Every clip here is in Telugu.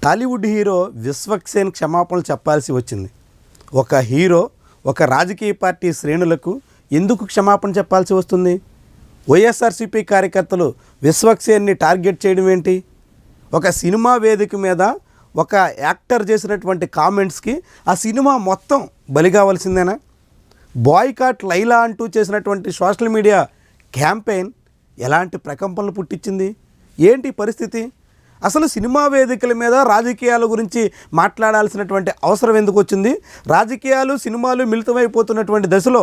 టాలీవుడ్ హీరో విశ్వక్సేన్ క్షమాపణలు చెప్పాల్సి వచ్చింది. ఒక హీరో ఒక రాజకీయ పార్టీ శ్రేణులకు ఎందుకు క్షమాపణ చెప్పాల్సి వస్తుంది? వైఎస్ఆర్సీపీ కార్యకర్తలు విశ్వక్సేన్ని టార్గెట్ చేయడం ఏంటి? ఒక సినిమా వేదిక మీద ఒక యాక్టర్ చేసినటువంటి కామెంట్స్కి ఆ సినిమా మొత్తం బలి కావాల్సిందేనా? బాయ్కాట్ లైలా అంటూ చేసినటువంటి సోషల్ మీడియా క్యాంపెయిన్ ఎలాంటి ప్రకంపనలు పుట్టించింది? ఏంటి పరిస్థితి? అసలు సినిమా వేదికల మీద రాజకీయాల గురించి మాట్లాడాల్సినటువంటి అవసరం ఎందుకు వచ్చింది? రాజకీయాలు సినిమాలు మిళితమైపోతున్నటువంటి దశలో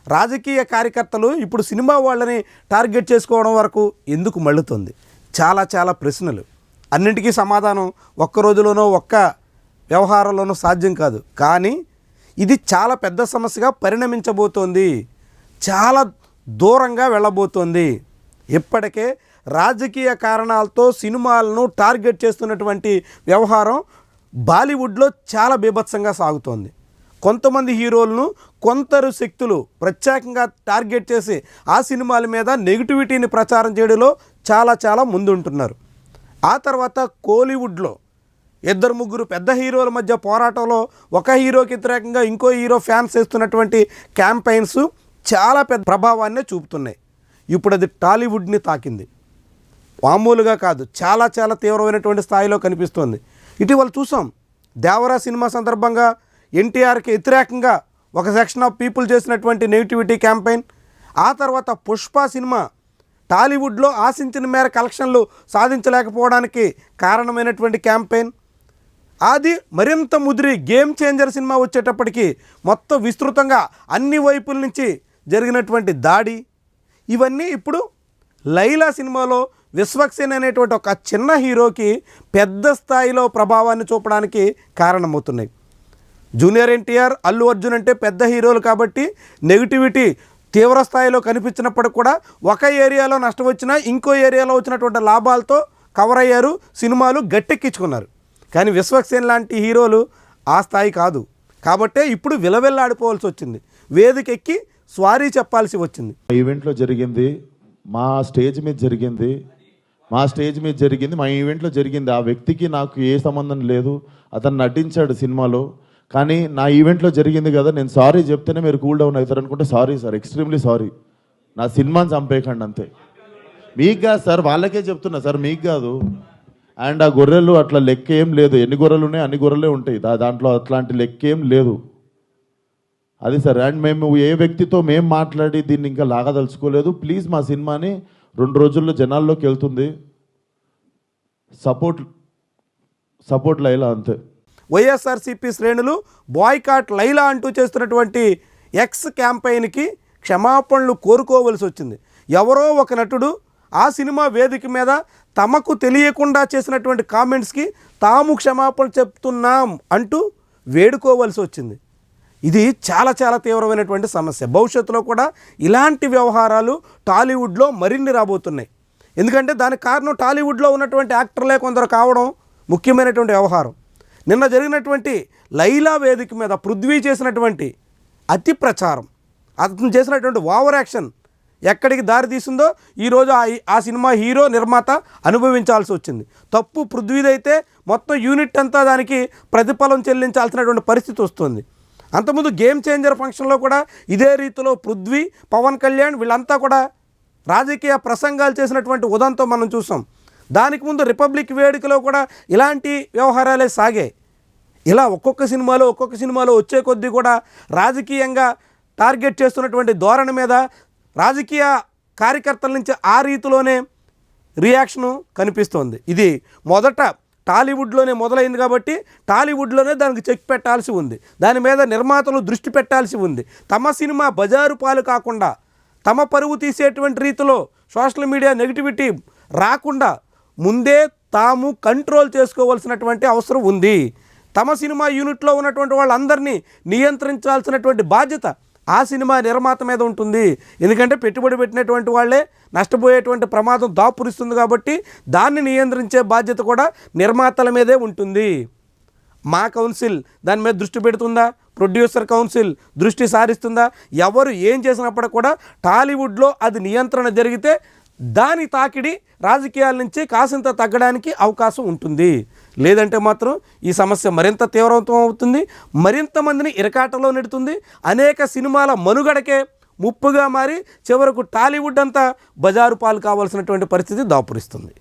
రాజకీయ కార్యకర్తలు ఇప్పుడు సినిమా వాళ్ళని టార్గెట్ చేసుకోవడం వరకు ఎందుకు మళ్ళుతుంది? చాలా ప్రశ్నలు. అన్నింటికీ సమాధానం ఒక్క రోజులోనో ఒక్క వ్యవహారంలోనో సాధ్యం కాదు. కానీ ఇది చాలా పెద్ద సమస్యగా పరిణమించబోతోంది, చాలా దూరంగా వెళ్ళబోతోంది. ఇప్పటికే రాజకీయ కారణాలతో సినిమాలను టార్గెట్ చేస్తున్నటువంటి వ్యవహారం బాలీవుడ్లో చాలా బీభత్సంగా సాగుతోంది. కొంతమంది హీరోలను కొందరు శక్తులు ప్రత్యేకంగా టార్గెట్ చేసి ఆ సినిమాల మీద నెగిటివిటీని ప్రచారం చేయడంలో చాలా ముందుంటున్నారు. ఆ తర్వాత కోలీవుడ్లో 2-3 పెద్ద హీరోల మధ్య పోరాటంలో ఒక హీరోకి వ్యతిరేకంగా ఇంకో హీరో ఫ్యాన్స్ చేస్తున్నటువంటి క్యాంపెయిన్స్ చాలా పెద్ద ప్రభావాన్ని చూపుతున్నాయి. ఇప్పుడు అది టాలీవుడ్ని తాకింది. మామూలుగా కాదు, చాలా తీవ్రమైనటువంటి స్థాయిలో కనిపిస్తోంది. ఇటీవల చూసాం, దేవరా సినిమా సందర్భంగా ఎన్టీఆర్కి వ్యతిరేకంగా ఒక సెక్షన్ ఆఫ్ పీపుల్ చేసినటువంటి నెగిటివిటీ క్యాంపెయిన్. ఆ తర్వాత పుష్ప సినిమా టాలీవుడ్లో ఆశించిన మేర కలెక్షన్లు సాధించలేకపోవడానికి కారణమైనటువంటి క్యాంపెయిన్. అది మరింత ముదిరి గేమ్ చేంజర్ సినిమా వచ్చేటప్పటికి మొత్తం విస్తృతంగా అన్ని వైపుల నుంచి జరిగినటువంటి దాడి. ఇవన్నీ ఇప్పుడు లైలా సినిమాలో విశ్వక్సేన్ అనేటువంటి ఒక చిన్న హీరోకి పెద్ద స్థాయిలో ప్రభావాన్ని చూపడానికి కారణమవుతున్నాయి. జూనియర్ ఎన్టీఆర్, అల్లు అర్జున్ అంటే పెద్ద హీరోలు కాబట్టి నెగిటివిటీ తీవ్ర స్థాయిలో కనిపించినప్పటికి కూడా ఒక ఏరియాలో నష్టం వచ్చినా ఇంకో ఏరియాలో వచ్చినటువంటి లాభాలతో కవర్ అయ్యారు, సినిమాలు గట్టెక్కించుకున్నారు. కానీ విశ్వక్సేన్ లాంటి హీరోలు ఆ స్థాయి కాదు. కాబట్టే ఇప్పుడు విలవిల్లాడిపోవాల్సి వచ్చింది, వేదికెక్కి స్వారీ చెప్పాల్సి వచ్చింది. ఈవెంట్లో జరిగింది, మా స్టేజ్ మీద జరిగింది, మా ఈవెంట్లో జరిగింది. ఆ వ్యక్తికి నాకు ఏ సంబంధం లేదు. అతను నటించాడు సినిమాలో, కానీ నా ఈవెంట్లో జరిగింది కదా, నేను సారీ చెప్తేనే మీరు కూల్ డౌన్ అవుతారు అనుకుంటే సారీ సార్, ఎక్స్ట్రీమ్లీ సారీ. నా సినిమాని చంపేయకండి అంతే. మీకు కాదు సార్, వాళ్ళకే చెప్తున్నా సార్, మీకు కాదు. అండ్ ఆ గొర్రెలు అట్లా లెక్క ఏం లేదు. ఎన్ని గొర్రెలు ఉన్నాయి అన్ని గొర్రెలే ఉంటాయి, దాంట్లో అట్లాంటి లెక్క ఏం లేదు. అది సార్. అండ్ మేము ఏ వ్యక్తితో మేము మాట్లాడి దీన్ని ఇంకా లాగదలుచుకోలేదు. ప్లీజ్ మా సినిమాని 2 రోజుల్లో జనాల్లోకి వెళ్తుంది. సపోర్ట్ లైలా అంతే. వైఎస్ఆర్సీపీ శ్రేణులు బాయ్కాట్ లైలా అంటూ చేస్తున్నటువంటి ఎక్స్ క్యాంపెయిన్కి క్షమాపణలు కోరుకోవలసి వచ్చింది. ఎవరో ఒక నటుడు ఆ సినిమా వేదిక మీద తమకు తెలియకుండా చేసినటువంటి కామెంట్స్కి తాము క్షమాపణలు చెప్తున్నాం అంటూ వేడుకోవలసి వచ్చింది. ఇది చాలా తీవ్రమైనటువంటి సమస్య. భవిష్యత్తులో కూడా ఇలాంటి వ్యవహారాలు టాలీవుడ్లో మరిన్ని రాబోతున్నాయి. ఎందుకంటే దానికి కారణం టాలీవుడ్లో ఉన్నటువంటి యాక్టర్లే కొందరు కావడం ముఖ్యమైనటువంటి వ్యవహారం. నిన్న జరిగినటువంటి లైలా వేదిక మీద పృథ్వీ చేసినటువంటి అతి ప్రచారం, అతను చేసినటువంటి ఓవర్ యాక్షన్ ఎక్కడికి దారి తీసిందో ఈరోజు ఆ సినిమా హీరో నిర్మాత అనుభవించాల్సి వచ్చింది. తప్పు పృథ్వీదైతే మొత్తం యూనిట్ అంతా దానికి ప్రతిఫలం చెల్లించాల్సినటువంటి పరిస్థితి వస్తుంది. అంతకుముందు గేమ్ చేంజర్ ఫంక్షన్లో కూడా ఇదే రీతిలో పృథ్వీ, పవన్ కళ్యాణ్ వీళ్ళంతా కూడా రాజకీయ ప్రసంగాలు చేసినటువంటి ఉదంతం మనం చూసాం. దానికి ముందు రిపబ్లిక్ వేడుకలో కూడా ఇలాంటి వ్యవహారాలే సాగాయి. ఇలా ఒక్కొక్క సినిమాలో వచ్చే కొద్దీ కూడా రాజకీయంగా టార్గెట్ చేస్తున్నటువంటి ధోరణి మీద రాజకీయ కార్యకర్తల నుంచి ఆ రీతిలోనే రియాక్షను కనిపిస్తోంది. ఇది మొదట టాలీవుడ్లోనే మొదలైంది కాబట్టి టాలీవుడ్లోనే దానికి చెక్ పెట్టాల్సి ఉంది. దాని మీద నిర్మాతలు దృష్టి పెట్టాల్సి ఉంది. తమ సినిమా బజారు పాలు కాకుండా తమ పరువు తీసేటువంటి రీతిలో సోషల్ మీడియా నెగిటివిటీ రాకుండా ముందే తాము కంట్రోల్ చేసుకోవాల్సినటువంటి అవసరం ఉంది. తమ సినిమా యూనిట్లో ఉన్నటువంటి వాళ్ళందరినీ నియంత్రించాల్సినటువంటి బాధ్యత ఆ సినిమా నిర్మాత మీద ఉంటుంది. ఎందుకంటే పెట్టుబడి పెట్టినటువంటి వాళ్ళే నష్టపోయేటువంటి ప్రమాదం దాపురిస్తుంది కాబట్టి దాన్ని నియంత్రించే బాధ్యత కూడా నిర్మాతల మీదే ఉంటుంది. మా కౌన్సిల్ దాని మీద దృష్టి పెడుతుందా? ప్రొడ్యూసర్ కౌన్సిల్ దృష్టి సారిస్తుందా? ఎవరు ఏం చేసినప్పుడు కూడా టాలీవుడ్లో అది నియంత్రణ జరిగితే దాని తాకిడి రాజకీయాల నుంచి కాసింత తగ్గడానికి అవకాశం ఉంటుంది. లేదంటే మాత్రం ఈ సమస్య మరింత తీవ్రవంతం అవుతుంది, మరింత మందిని ఇరకాటంలో నెడుతుంది, అనేక సినిమాల మనుగడకే ముప్పుగా మారి చివరకు టాలీవుడ్ అంతా బజారు పాలు కావాల్సినటువంటి పరిస్థితి దాపురిస్తుంది.